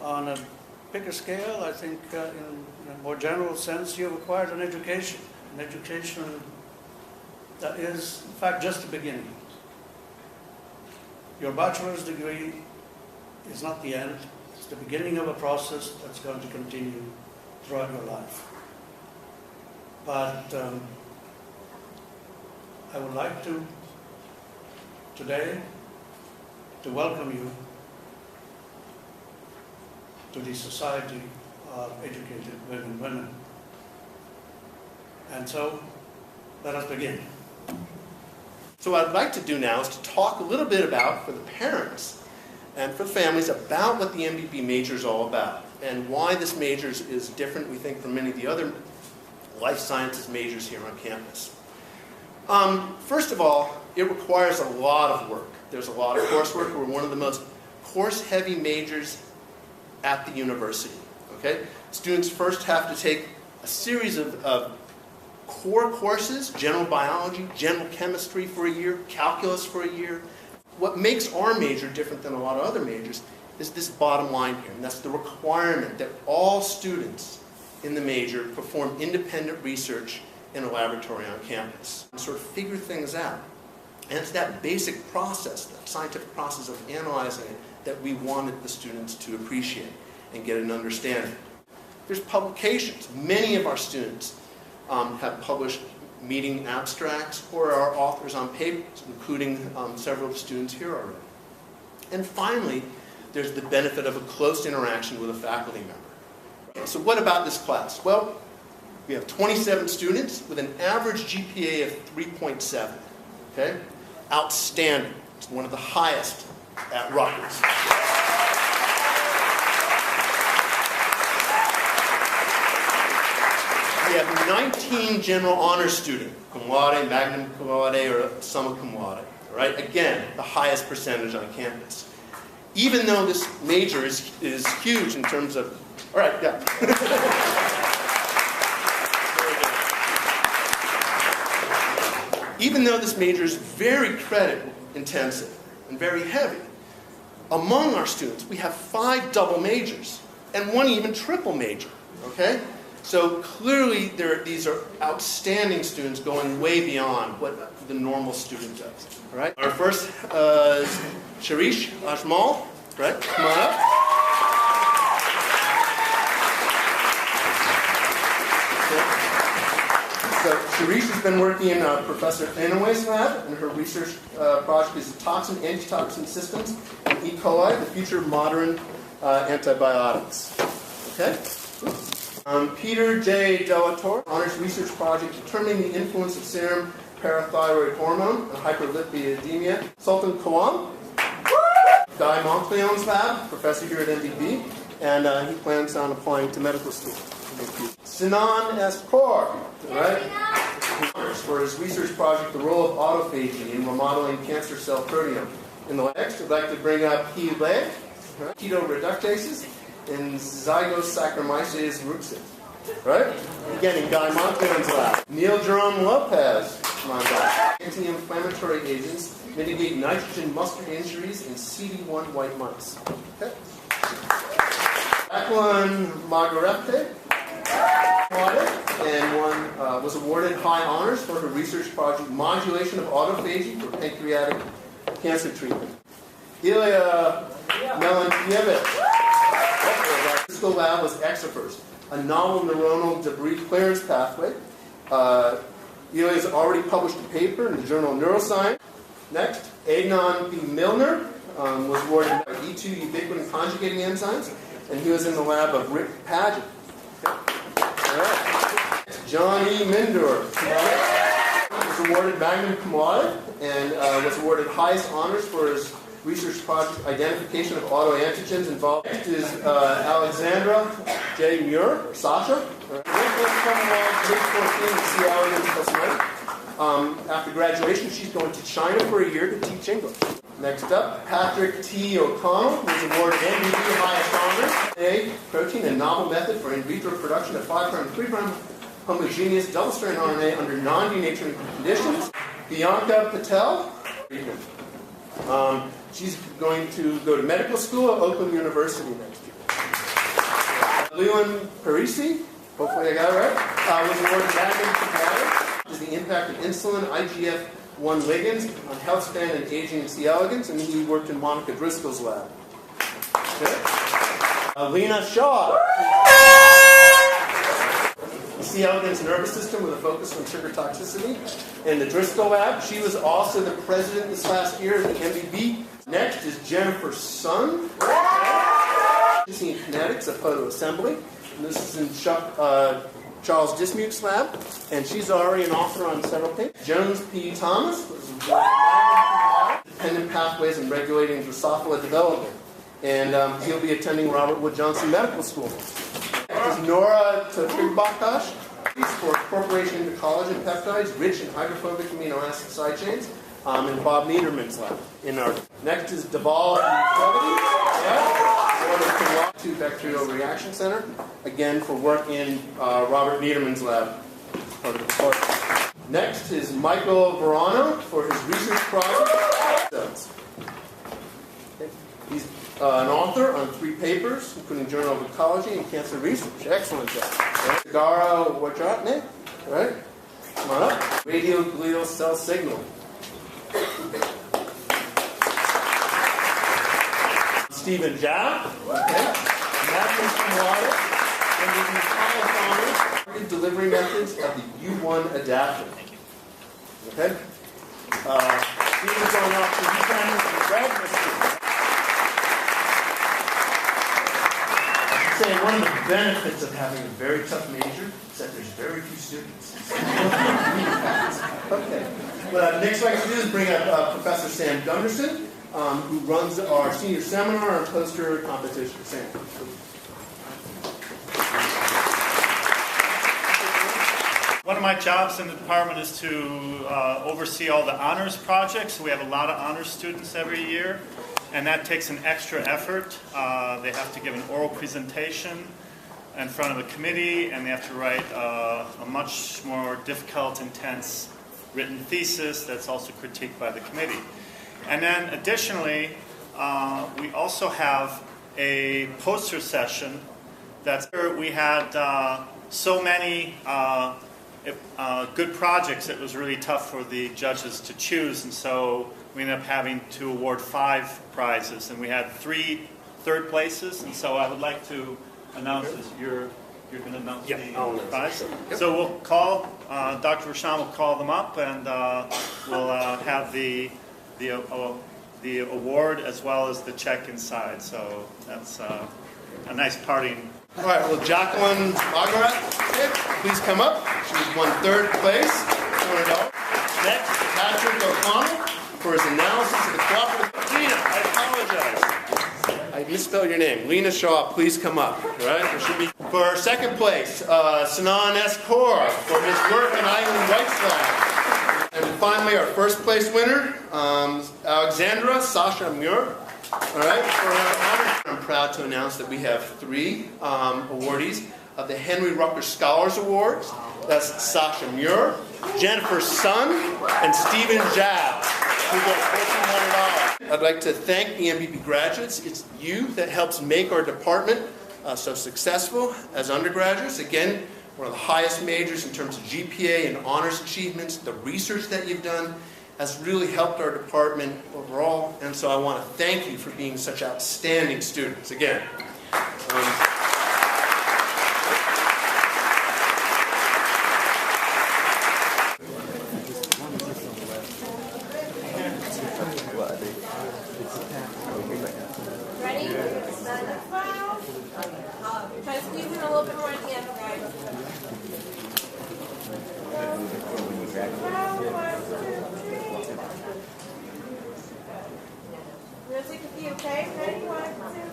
on a bigger scale, I think in a more general sense, you've acquired an education that is, in fact, just the beginning. Your bachelor's degree is not the end. It's the beginning of a process that's going to continue throughout your life. But I would like to, today, to welcome you to the Society of Educated Women. And so, let us begin. So what I'd like to do now is to talk a little bit about, for the parents and for the families, about what the MBB major is all about and why this major is different, we think, from many of the other life sciences majors here on campus. First of all, it requires a lot of work. There's a lot of coursework. We're one of the most course-heavy majors at the university. Okay? Students first have to take a series of core courses, general biology, general chemistry for a year, calculus for a year. What makes our major different than a lot of other majors is this bottom line here, and that's the requirement that all students in the major perform independent research in a laboratory on campus and sort of figure things out. And it's that basic process, that scientific process of analyzing it, that we wanted the students to appreciate and get an understanding. There's publications. Many of our students have published meeting abstracts or are authors on papers, including several of the students here already. And finally, there's the benefit of a close interaction with a faculty member. Okay, so what about this class? Well, we have 27 students with an average GPA of 3.7. Okay? Outstanding. It's one of the highest at Rutgers. We have 19 general honors students, cum laude, magna cum laude, or summa cum laude. Right? Again, the highest percentage on campus. Even though this major is huge in terms of... All right, yeah. Even though this major is very credit intensive and very heavy, among our students we have 5 double majors and 1 even triple major. Okay? So clearly these are outstanding students going way beyond what the normal student does. All right? Our first is Sharish Ajmal. Right? Come on up. So Sharish has been working in Professor Inouye's lab, and her research project is toxin, antitoxin systems, and E. coli, the future of modern antibiotics. Okay? Peter J. Delatorre, honors research project determining the influence of serum parathyroid hormone and hyperlipidemia. Sultan Kawam, Guy Montleon's lab, professor here at MBB, and he plans on applying to medical school. Sinan S. Kaur, right? For his research project, the role of autophagy in remodeling cancer cell proteome. In the next, I'd like to bring up He Le, keto reductases, and Zygosaccharomyces ruxin. Right? Again, in Guy Montleon's lab. Neil Jerome Lopez, my God. Anti-inflammatory agents mitigate nitrogen muscle injuries in CD1 white mice. Okay. Jacqueline Margarete, and was awarded high honors for her research project, modulation of autophagy for pancreatic cancer treatment. Ilya Melankiewicz. Physical lab was Exifers, a novel neuronal debris clearance pathway. Ilya has already published a paper in the journal Neuroscience. Next, Adnan B. Milner was awarded E2 ubiquitin conjugating enzymes, and he was in the lab of Rick Paget. Okay. All right. John E. Mindor was awarded magna cum laude and was awarded highest honors for his research project identification of autoantigens involved. Next is Alexandra J. Muir, or Sasha. After graduation, she's going to China for a year to teach English. Next up, Patrick T. O'Connell was awarded MBB highest honors. A protein, a novel method for in vitro production of 5' and 3' homogeneous double-strand RNA under non-denaturing conditions. Bianca Patel. She's going to go to medical school at Oakland University next year. Leland Parisi, hopefully I got it right, was awarded Magnum Cum Laude, is the impact of insulin, IGF-1 ligands on health span and aging in C. elegans, and he worked in Monica Driscoll's lab. Okay. Lena Shaw. C. elegans nervous system with a focus on sugar toxicity in the Driscoll lab. She was also the president this last year of the MBB. Next is Jennifer Sun. She's in kinetics of photoassembly. And this is in Charles Dismuke's lab, and she's already an author on several papers. Jones P. Thomas was dependent pathways in regulating Drosophila development, and he'll be attending Robert Wood Johnson Medical School. This is Nora Totrigbakash. She's for incorporation into collagen peptides rich in hydrophobic amino acid side chains in Bob Niederman's lab. Next is Deval to Bacterial Reaction Center, again for work in Robert Niederman's lab. Next is Michael Verano for his research project. He's an author on 3 papers, including Journal of Ecology and Cancer Research. Excellent job. Gara Wajatne, right? Come on up. Radioglial cell signaling. Stephen Zhao, okay. Magnum Cum Laude, and the delivery methods of the U1 adapter. Okay? Stephen's going off to the graduate school. Say one of the benefits of having a very tough major is that there's very few students. Okay. Well, next thing I can do is bring up Professor Sam Gunderson, who runs our senior seminar and poster competition. Sam. One of my jobs in the department is to oversee all the honors projects. We have a lot of honors students every year, and that takes an extra effort. They have to give an oral presentation in front of a committee, and they have to write a much more difficult, intense written thesis that's also critiqued by the committee. And then additionally, we also have a poster session that's where we had so many good projects, it was really tough for the judges to choose, and so we ended up having to award 5 prizes, and we had 3 third places, and so I would like to announce this. You're going to announce the prize. Yep. So we'll call, Dr. Rashan will call them up, and we'll have the award as well as the check inside. So that's a nice parting. All right, well, Jacqueline Margaret, please come up. She won 3rd place, $200. Next, Patrick O'Connell for his analysis of the cooperative. Lena, I apologize. I misspelled your name. Lena Shaw, please come up. All right? There should be. For 2nd place, Sinan S. Kaur for his work in Island Rights Lab. And finally, our 1st place winner, Alexandra Sasha Muir. All right, for our honor, I'm proud to announce that we have 3 awardees of the Henry Rucker Scholars Awards. That's Sasha Muir, Jennifer Sun, and Stephen Zhao, who get $1,400. I'd like to thank the MBB graduates. It's you that helps make our department so successful as undergraduates. Again, one of the highest majors in terms of GPA and honors achievements. The research that you've done has really helped our department overall, and so I want to thank you for being such outstanding students. Again. Ready? Stand up, file. Try to squeeze in a little bit more at the end, guys. We'll take a few, okay? Ready? 1, 2.